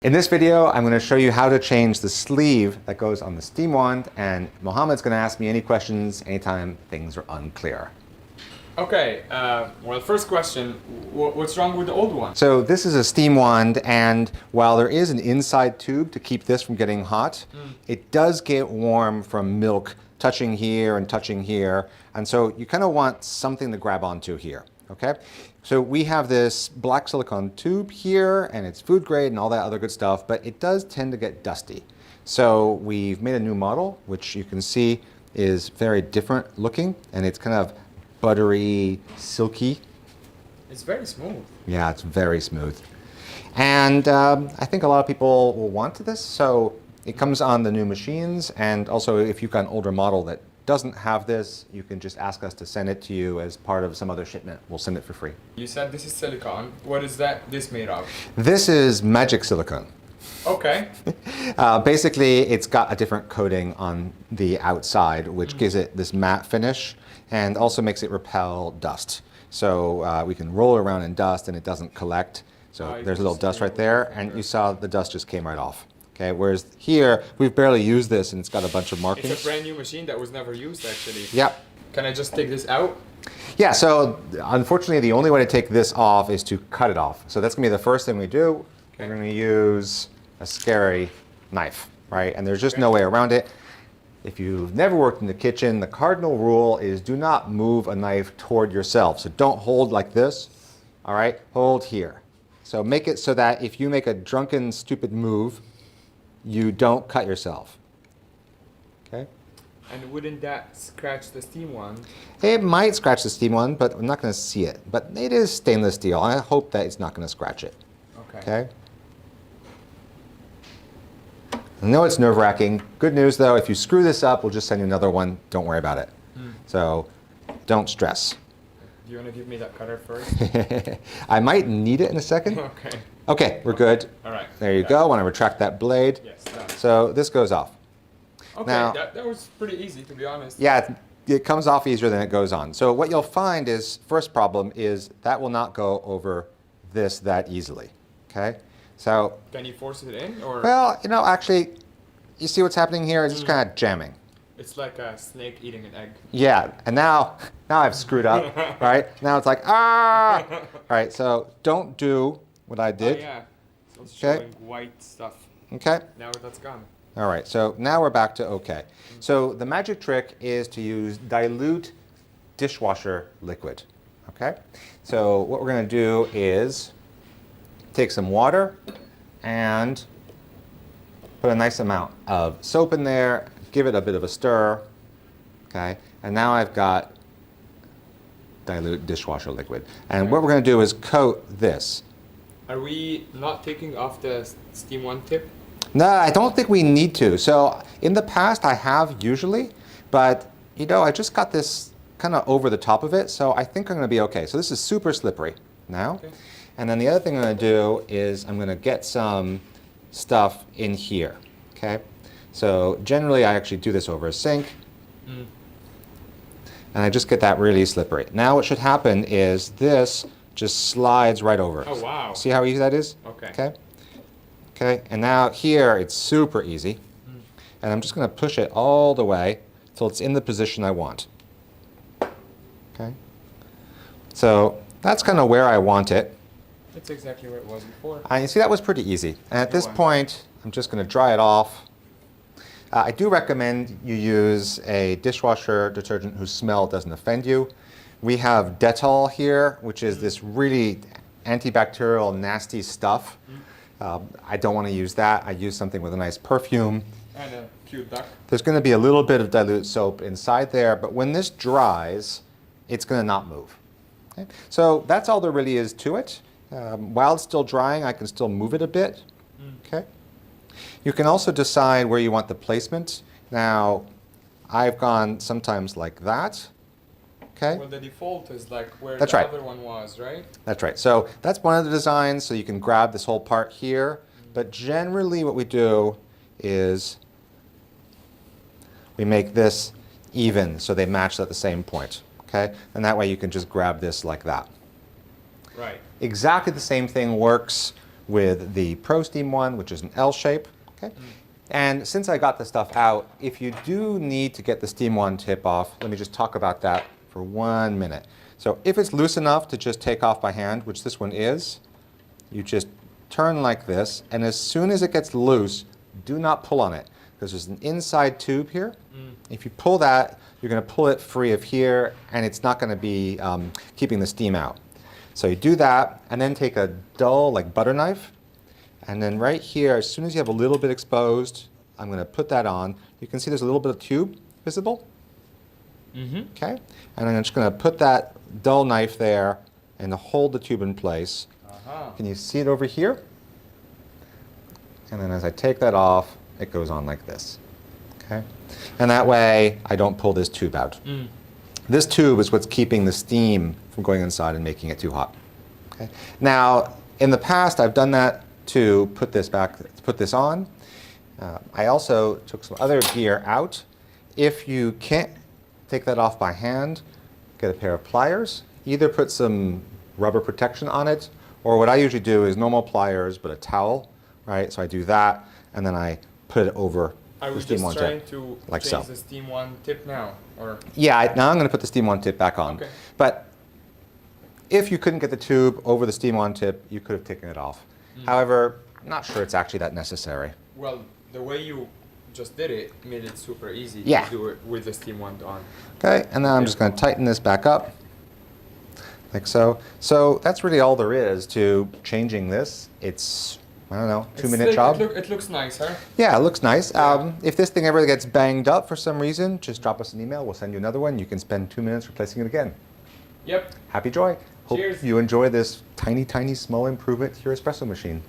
In this video, I'm going to show you how to change the sleeve that goes on the steam wand, and Mohammed's going to ask me any questions anytime things are unclear. Okay, well, first question, what's wrong with the old one? So this is a steam wand, and while there is an inside tube to keep this from getting hot, it does get warm from milk touching here and touching here, and so you kind of want something to grab onto here, okay? So we have this black silicone tube here, and it's food grade and all that other good stuff, but it does tend to get dusty. So we've made a new model, which you can see is very different looking, and it's kind of buttery, silky. It's very smooth. Yeah, it's very smooth. And I think a lot of people will want this, so it comes on the new machines, and also if you've got an older model that doesn't have this, you can just ask us to send it to you as part of some other shipment. We'll send it for free. You said this is silicone. What is this made of? This is magic silicone. Okay. Basically, it's got a different coating on the outside, which gives it this matte finish and also makes it repel dust. So we can roll it around in dust and it doesn't collect. So there's a little dust right there, and you saw the dust just came right off. Okay, whereas here, we've barely used this and it's got a bunch of markings. It's a brand new machine that was never used, actually. Yep. Can I just take this out? Yeah, so unfortunately, the only way to take this off is to cut it off. So that's gonna be the first thing we do. Okay. We're gonna use a scary knife, right? And there's just no way around it. If you've never worked in the kitchen, the cardinal rule is do not move a knife toward yourself. So don't hold like this, all right? Hold here. So make it so that if you make a drunken, stupid move, you don't cut yourself, okay? And wouldn't that scratch the steam one? It might scratch the steam one, but I'm not gonna see it. But it is stainless steel. I hope that it's not gonna scratch it, okay? I know it's nerve-wracking. Good news though, if you screw this up, we'll just send you another one. Don't worry about it. So don't stress. Do you want to give me that cutter first? I might need it in a second. Okay. Okay, we're good. All right. There you go. I want to retract that blade. Yes, done. So this goes off. Okay, Now, that was pretty easy, to be honest. yeah, it comes off easier than it goes on. So what you'll find is, first problem is that will not go over this that easily, okay? So, Can you force it in, or? well, you know, actually, you see what's happening here? It's just kind of jamming. It's like a snake eating an egg. Yeah, and now I've screwed up, right? Now it's like, ah! All right, so don't do what I did. Oh, yeah. So it's Okay. showing white stuff. Okay? Now that's gone. All right, so now we're back to okay. So the magic trick is to use dilute dishwasher liquid, okay? So what we're gonna do is take some water and put a nice amount of soap in there, give it a bit of a stir, okay? And now I've got dilute dishwasher liquid. And what we're gonna do is coat this. Are we not taking off the steam one tip? No, I don't think we need to. So in the past I have usually, but you know, I just got this kind of over the top of it, so I think I'm gonna be okay. So this is super slippery now. Okay. And then the other thing I'm gonna do is I'm gonna get some stuff in here, okay? So generally I actually do this over a sink, and I just get that really slippery. Now what should happen is this just slides right over. Oh, wow. See how easy that is? Okay. Okay. Okay, and now here it's super easy. And I'm just gonna push it all the way till it's in the position I want. Okay. So that's kind of where I want it. That's exactly where it was before. You see, that was pretty easy. And at this was. point, I'm just gonna dry it off. I do recommend you use a dishwasher detergent whose smell doesn't offend you. We have Dettol here, which is this really antibacterial, nasty stuff. I don't want to use that. I use something with a nice perfume. And a cute duck. There's going to be a little bit of dilute soap inside there, but when this dries, it's going to not move. Okay? So that's all there really is to it. While it's still drying, I can still move it a bit. Okay. You can also decide where you want the placement. Now, I've gone sometimes like that. Okay. Well, the default is like where That's the right. other one was, right? That's right. So that's one of the designs, so you can grab this whole part here. But generally what we do is we make this even so they match at the same point. Okay? And that way you can just grab this like that. Right. Exactly the same thing works with the Pro Steam one, which is an L shape. Okay? And since I got the stuff out, if you do need to get the Steam one tip off, let me just talk about that for 1 minute. So if it's loose enough to just take off by hand, which this one is, you just turn like this, and as soon as it gets loose, do not pull on it, because there's an inside tube here. If you pull that, you're going to pull it free of here, and it's not going to be keeping the steam out. So you do that, and then take a dull, like butter knife, and then right here, as soon as you have a little bit exposed, I'm going to put that on. You can see there's a little bit of tube visible. Okay, and I'm just going to put that dull knife there and hold the tube in place. Can you see it over here? And then as I take that off, it goes on like this. Okay, and that way I don't pull this tube out. This tube is what's keeping the steam from going inside and making it too hot. Okay, now in the past I've done that to put this back, to put this on. I also took some other gear out. If you can't take that off by hand, get a pair of pliers. Either put some rubber protection on it, or what I usually do is normal pliers but a towel, right? So I do that, and then I put it over the Steam one tip. Are we just trying to like change so. the Steam one tip now, or? Yeah, now I'm going to put the Steam one tip back on. Okay. But if you couldn't get the tube over the Steam one tip, you could have taken it off. However, I'm not sure it's actually that necessary. Well, the way you just did it made it super easy Yeah. to do it with the Steam one on. Okay, and then I'm just going to tighten this back up, like so. So that's really all there is to changing this. It's, I don't know, 2-minute job. It looks nice, huh? Yeah, it looks nice. Yeah. If this thing ever gets banged up for some reason, just drop us an email. We'll send you another one. You can spend 2 minutes replacing it again. Yep. Happy joy. Hope Cheers. you enjoy this tiny, tiny, small improvement to your espresso machine.